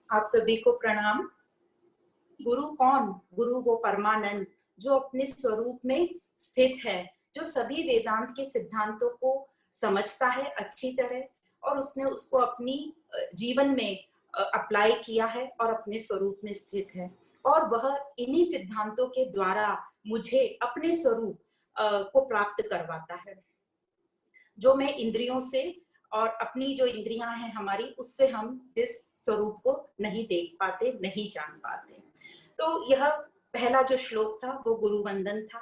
आप सभी को प्रणाम। गुरु कौन? गुरु वो परमानंद जो अपने स्वरूप में स्थित है, जो सभी वेदांत के सिद्धांतों को समझता है अच्छी तरह और उसने उसको अपनी जीवन में अप्लाई किया है और अपने स्वरूप में स्थित है। और वह इन्हीं सिद्धांतों के द्वारा मुझे अपने स्वरूप को प्राप्त करवाता है, जो मैं इंद्रियों से और अपनी जो इंद्रियां हैं हमारी, उससे हम जिस स्वरूप को नहीं देख पाते, नहीं जान पाते। तो यह पहला जो श्लोक था वो गुरु वंदन था।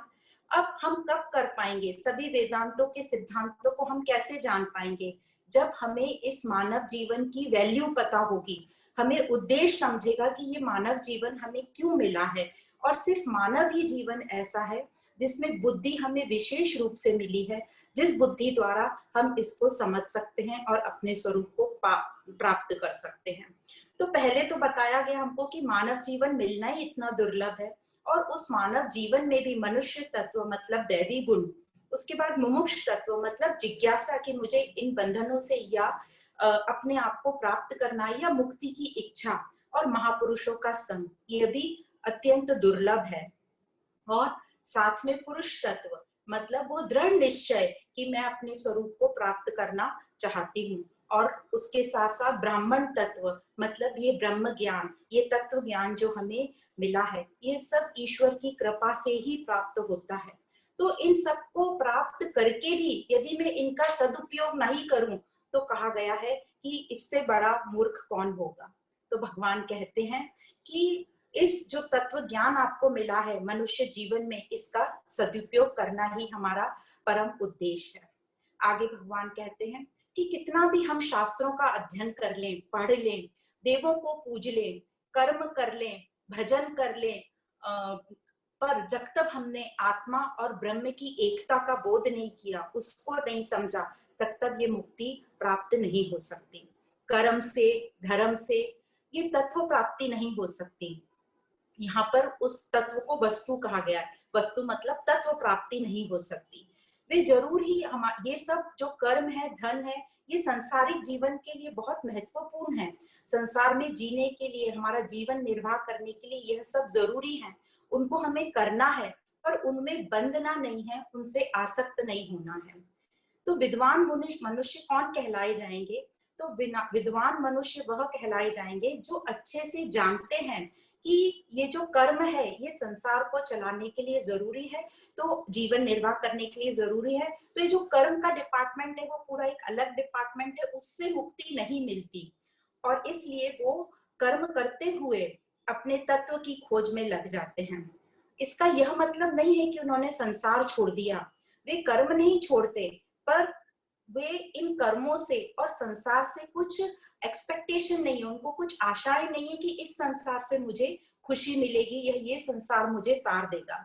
अब हम कब कर पाएंगे? सभी वेदांतों के सिद्धांतों को हम कैसे जान पाएंगे? जब हमें इस मानव जीवन की वैल्यू पता होगी, हमें उद्देश्य समझेगा कि ये मानव जीवन हमें क्यों मिला है। और सिर्फ मानव ही जीवन ऐसा है जिसमें बुद्धि हमें विशेष रूप से मिली है, जिस बुद्धि द्वारा हम इसको समझ सकते हैं और अपने स्वरूप को प्राप्त कर सकते हैं। तो पहले तो बताया गया हमको कि मानव जीवन मिलना ही इतना दुर्लभ है, और उस मानव जीवन में भी मनुष्य तत्व मतलब दैवी गुण, उसके बाद मुमुक्ष तत्व मतलब जिज्ञासा कि मुझे इन बंधनों से या अपने आप को प्राप्त करना है, या मुक्ति की इच्छा, और महापुरुषों का संग, ये भी अत्यंत दुर्लभ है। और साथ में पुरुष तत्व मतलब वो दृढ़ निश्चय कि मैं अपने स्वरूप को प्राप्त करना चाहती हूँ। और उसके साथ साथ ब्राह्मण तत्व मतलब ये ब्रह्म ज्ञान, ये तत्व ज्ञान जो हमें मिला है, ये सब ईश्वर की कृपा से ही प्राप्त होता है। तो इन सबको प्राप्त करके भी यदि मैं इनका सदुपयोग नहीं करूं, तो कहा गया है कि इससे बड़ा मूर्ख कौन होगा। तो भगवान कहते हैं कि इस जो तत्व ज्ञान आपको मिला है मनुष्य जीवन में, इसका सदुपयोग करना ही हमारा परम उद्देश्य है। आगे भगवान कहते हैं कि कितना भी हम शास्त्रों का अध्ययन कर लें, पढ़ लें, देवों को पूज लें, कर्म कर लें, भजन कर लें, पर जब तक हमने आत्मा और ब्रह्म की एकता का बोध नहीं किया, उसको नहीं समझा, तब तक ये मुक्ति प्राप्त नहीं हो सकती। कर्म से, धर्म से ये तत्व प्राप्ति नहीं हो सकती। यहाँ पर उस तत्व को वस्तु कहा गया है। वस्तु मतलब तत्व प्राप्ति नहीं हो सकती। वे जरूर ही हम ये सब जो कर्म है, धन है, ये संसारिक जीवन के लिए बहुत महत्वपूर्ण है। संसार में जीने के लिए, हमारा जीवन निर्वाह करने के लिए यह सब जरूरी है, उनको हमें करना है, पर उनमें बंधना नहीं है, उनसे आसक्त नहीं होना है। तो विद्वान मनुष्य कौन कहलाए जाएंगे? तो विद्वान मनुष्य वह कहलाए जाएंगे जो अच्छे से जानते हैं कि ये जो कर्म है ये संसार को चलाने के लिए जरूरी है, तो जीवन निर्वाह करने के लिए जरूरी है। तो ये जो कर्म का डिपार्टमेंट है वो पूरा एक अलग डिपार्टमेंट है, उससे मुक्ति नहीं मिलती। और इसलिए वो कर्म करते हुए अपने तत्व की खोज में लग जाते हैं। इसका यह मतलब नहीं है कि उन्होंने संसार छोड़ दिया, वे कर्म नहीं छोड़ते, पर वे इन कर्मों से और संसार से कुछ एक्सपेक्टेशन नहीं है, उनको कुछ आशाएं नहीं है कि इस संसार से मुझे खुशी मिलेगी या ये संसार मुझे तार देगा।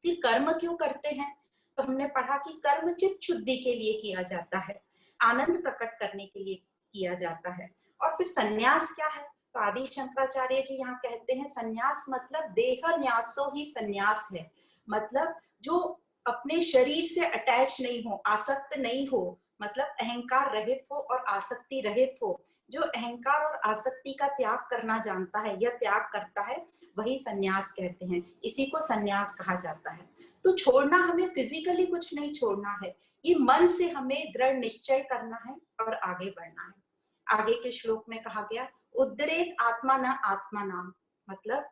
फिर कर्म क्यों करते हैं? तो हमने पढ़ा कि कर्म चित्त शुद्धि के लिए किया जाता है, आनंद प्रकट करने के लिए किया जाता है। और फिर संन्यास क्या है? तो आदि शंकराचार्य जी यहाँ कहते हैं संन्यास मतलब देह न्यासो ही संन्यास है। मतलब जो अपने शरीर से अटैच नहीं हो, आसक्त नहीं हो, मतलब अहंकार रहित हो और आसक्ति रहित हो। जो अहंकार और आसक्ति का त्याग करना जानता है या त्याग करता है, वही संन्यास कहते हैं। इसी को संन्यास कहा जाता है। तो छोड़ना, हमें फिजिकली कुछ नहीं छोड़ना है, ये मन से हमें दृढ़ निश्चय करना है और आगे बढ़ना है। आगे के श्लोक में कहा गया उद्रेक आत्मा न आत्मा नाम, मतलब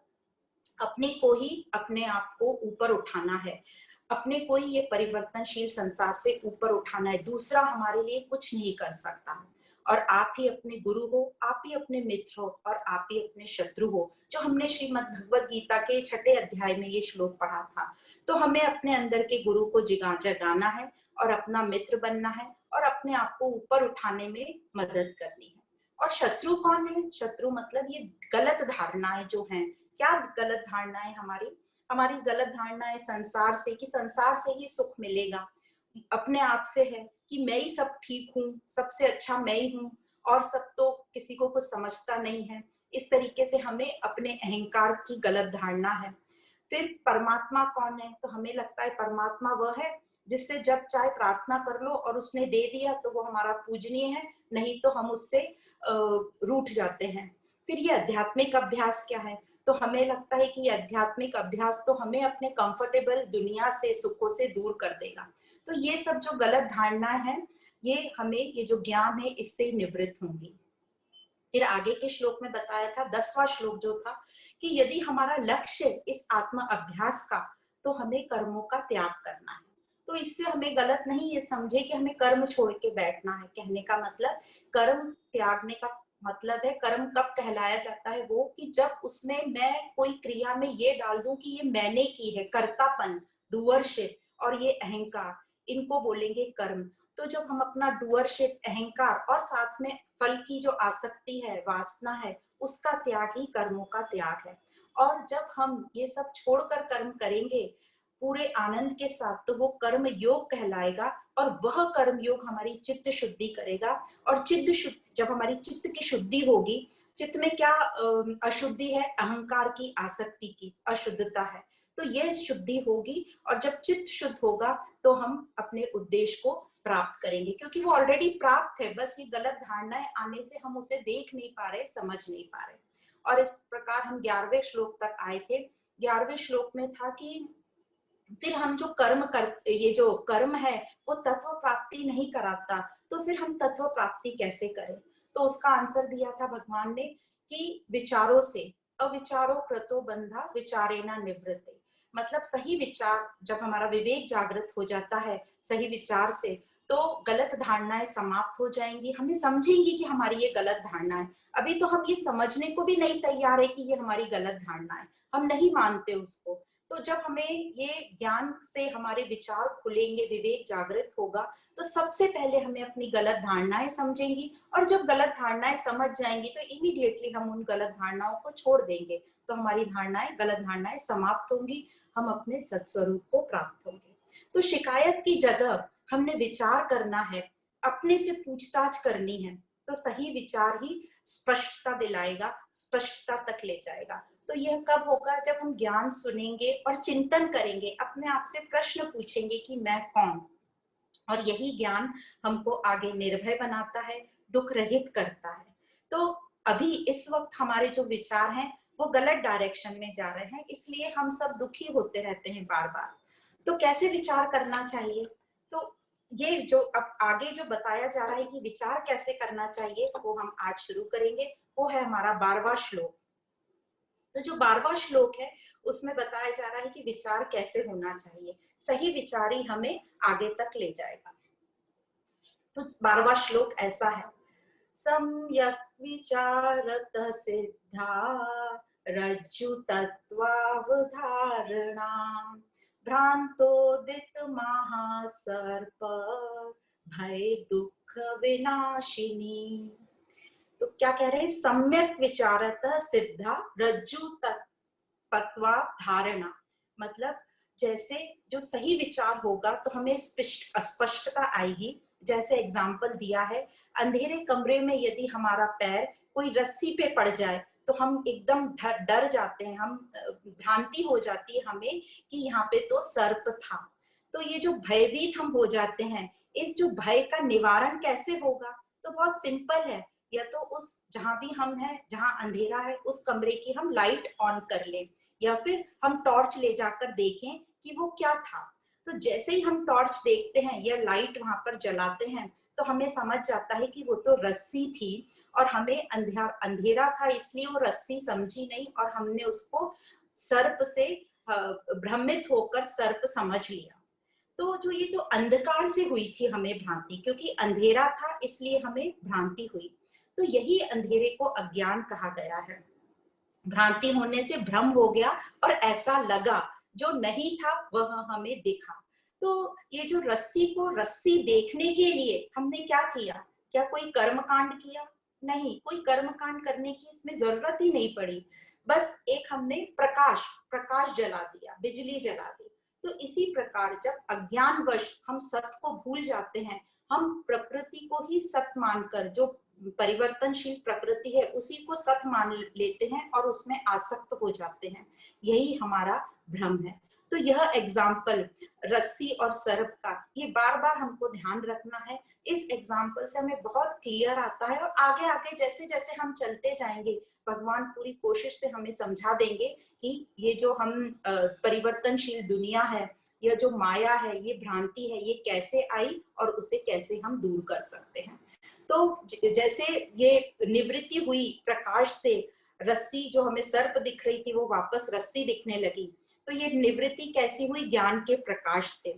अपने को ही अपने आप को ऊपर उठाना है, अपने को ही ये परिवर्तनशील संसार से ऊपर उठाना है। दूसरा हमारे लिए कुछ नहीं कर सकता। और आप ही अपने गुरु हो, आप ही अपने मित्र हो, और आप ही अपने शत्रु हो, जो हमने श्रीमद् भगवद गीता के 6 अध्याय में ये श्लोक पढ़ा था। तो हमें अपने अंदर के गुरु को जगाना है और अपना मित्र बनना है और अपने आप को ऊपर उठाने में मदद करनी है। और शत्रु कौन है? शत्रु मतलब ये गलत धारणाएं जो हैं। क्या गलत धारणाएं? हमारी गलत धारणा है संसार से, कि संसार से ही सुख मिलेगा, अपने आप से है कि मैं ही सब ठीक हूँ, सबसे अच्छा मैं ही हूँ, और सब तो किसी को कुछ समझता नहीं है। इस तरीके से हमें अपने अहंकार की गलत धारणा है। फिर परमात्मा कौन है? तो हमें लगता है परमात्मा वह है जिससे जब चाहे प्रार्थना कर लो और उसने दे दिया तो वो हमारा पूजनीय है, नहीं तो हम उससे रूठ जाते हैं। फिर ये आध्यात्मिक अभ्यास क्या है? तो हमें लगता है कि ये आध्यात्मिक अभ्यास तो हमें अपने कंफर्टेबल दुनिया से, सुखों से दूर कर देगा। तो ये सब जो गलत धारणाएं हैं, ये हमें, ये जो ज्ञान है, इससे निवृत्त होंगी। फिर आगे के श्लोक में बताया था, 10वां श्लोक जो था, कि यदि हमारा लक्ष्य इस आत्म अभ्यास का, तो हमें कर्मों का त्याग करना है। तो इससे हमें गलत नहीं ये समझे कि हमें कर्म छोड़ के बैठना है। कहने का मतलब, कर्म त्यागने का मतलब है, कर्म कब कहलाया जाता है वो, कि जब उसमें मैं कोई क्रिया में ये डाल दूं कि ये मैंने की है, कर्तापन, डूअरशिप, और ये अहंकार, इनको बोलेंगे कर्म। तो जब हम अपना डूअरशिप, अहंकार और साथ में फल की जो आसक्ति है, वासना है, उसका त्याग ही कर्मों का त्याग है। और जब हम ये सब छोड़कर कर्म करेंगे पूरे आनंद के साथ, तो वो कर्म योग कहलाएगा, और वह कर्म योग हमारी चित्त शुद्धि करेगा। और चित्त शुद्धि, जब हमारी चित्त की शुद्धि होगी, चित्त में क्या अशुद्धि है? अहंकार की, आसक्ति की अशुद्धता है। तो ये शुद्धि होगी, और जब चित्त शुद्ध होगा तो हम अपने उद्देश्य को प्राप्त करेंगे, क्योंकि वो ऑलरेडी प्राप्त है, बस ये गलत धारणाएं आने से हम उसे देख नहीं पा रहे, समझ नहीं पा रहे। और इस प्रकार हम 11वें श्लोक तक आए थे। 11वें श्लोक में था कि फिर हम जो कर्म कर, ये जो कर्म है वो तत्व प्राप्ति नहीं कराता, तो फिर हम तत्व प्राप्ति कैसे करें? तो उसका आंसर दिया था भगवान ने कि विचारों से, अविचारो कृतो बंधा विचारेना निवृत्ते। मतलब सही विचार, जब हमारा विवेक जागृत हो जाता है सही विचार से, तो गलत धारणाएं समाप्त हो जाएंगी, हमें समझेंगी कि हमारी ये गलत धारणा है। अभी तो हम ये समझने को भी नहीं तैयार है कि ये हमारी गलत धारणा है, हम नहीं मानते उसको। तो जब हमें ये ज्ञान से हमारे विचार खुलेंगे, विवेक जागृत होगा, तो सबसे पहले हमें अपनी गलत धारणाएं समझेंगी, और जब गलत धारणाएं समझ जाएंगी तो इमीडिएटली हम उन गलत धारणाओं को छोड़ देंगे, तो हमारी धारणाएं, गलत धारणाएं समाप्त होंगी, हम अपने सत्स्वरूप को प्राप्त होंगे। तो शिकायत की जगह हमने विचार करना है, अपने से पूछताछ करनी है, तो सही विचार ही स्पष्टता दिलाएगा, स्पष्टता तक ले जाएगा। तो यह कब होगा? जब हम ज्ञान सुनेंगे और चिंतन करेंगे, अपने आप से प्रश्न पूछेंगे कि मैं कौन। और यही ज्ञान हमको आगे निर्भय बनाता है, दुख रहित करता है। तो अभी इस वक्त हमारे जो विचार हैं वो गलत डायरेक्शन में जा रहे हैं, इसलिए हम सब दुखी होते रहते हैं बार बार। तो कैसे विचार करना चाहिए? तो ये जो अब आगे जो बताया जा रहा है कि विचार कैसे करना चाहिए, वो हम आज शुरू करेंगे। वो है हमारा 12वां श्लोक। तो जो 12वां श्लोक है उसमें बताया जा रहा है कि विचार कैसे होना चाहिए, सही विचार ही हमें आगे तक ले जाएगा। तो 12वां श्लोक ऐसा है, सम्यक विचारतः सिद्धा रज्जु तत्वावधारणा भ्रांतोदित महासर्प भय दुख विनाशिनी। तो क्या कह रहे हैं? सम्यक विचारतः सिद्धा रज्जु तत्वा धारणा। मतलब जैसे जो सही विचार होगा तो हमें स्पष्टता आएगी। जैसे एग्जाम्पल दिया है, अंधेरे कमरे में यदि हमारा पैर कोई रस्सी पे पड़ जाए तो हम एकदम डर जाते हैं, हम भ्रांति हो जाती है हमें कि यहाँ पे तो सर्प था। तो ये जो भयभीत हम हो जाते हैं, इस जो भय का निवारण कैसे होगा? तो बहुत सिंपल है, या तो उस जहां भी हम हैं, जहां अंधेरा है, उस कमरे की हम लाइट ऑन कर लें, या फिर हम टॉर्च ले जाकर देखें कि वो क्या था। तो जैसे ही हम टॉर्च देखते हैं या लाइट वहां पर जलाते हैं, तो हमें समझ जाता है कि वो तो रस्सी थी, और हमें अंधेरा था इसलिए वो रस्सी समझी नहीं, और हमने उसको सर्प से भ्रमित होकर सर्प समझ लिया। तो जो ये जो अंधकार से हुई थी हमें भ्रांति, क्योंकि अंधेरा था इसलिए हमें भ्रांति हुई, तो यही अंधेरे को अज्ञान कहा गया है। भ्रांति होने से भ्रम हो गया और ऐसा लगा, जो नहीं था वह हमें दिखा। तो ये जो रस्सी को रस्सी देखने के लिए हमने क्या किया? क्या कोई कर्म कांड किया? नहीं, कोई कर्म कांड करने की इसमें जरूरत ही नहीं पड़ी। बस एक हमने प्रकाश जला दिया, बिजली जला दी। तो इसी प्रकार जब अज्ञानवश हम सत्य को भूल जाते हैं, हम प्रकृति को ही सत्य मानकर, जो परिवर्तनशील प्रकृति है उसी को सत्य मान लेते हैं और उसमें आसक्त हो जाते हैं, यही हमारा भ्रम है। तो यह एग्जाम्पल रस्सी और सर्प का, ये बार बार हमको ध्यान रखना है। इस एग्जाम्पल से हमें बहुत क्लियर आता है, और आगे आगे जैसे जैसे हम चलते जाएंगे भगवान पूरी कोशिश से हमें समझा देंगे कि ये जो हम परिवर्तनशील दुनिया है, यह जो माया है, ये भ्रांति है, ये कैसे आई और उसे कैसे हम दूर कर सकते हैं। तो जैसे ये निवृत्ति हुई प्रकाश से, रस्सी जो हमें सर्प दिख रही थी वो वापस रस्सी दिखने लगी। तो ये निवृत्ति कैसी हुई? ज्ञान के प्रकाश से।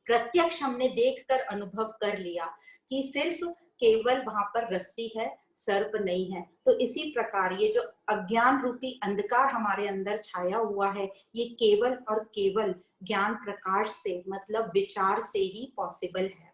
प्रत्यक्ष हमने देखकर अनुभव कर लिया कि सिर्फ केवल वहां पर रस्सी है, सर्प नहीं है। तो इसी प्रकार ये जो अज्ञान रूपी अंधकार हमारे अंदर छाया हुआ है, ये केवल और केवल ज्ञान प्रकाश से, मतलब विचार से ही पॉसिबल है।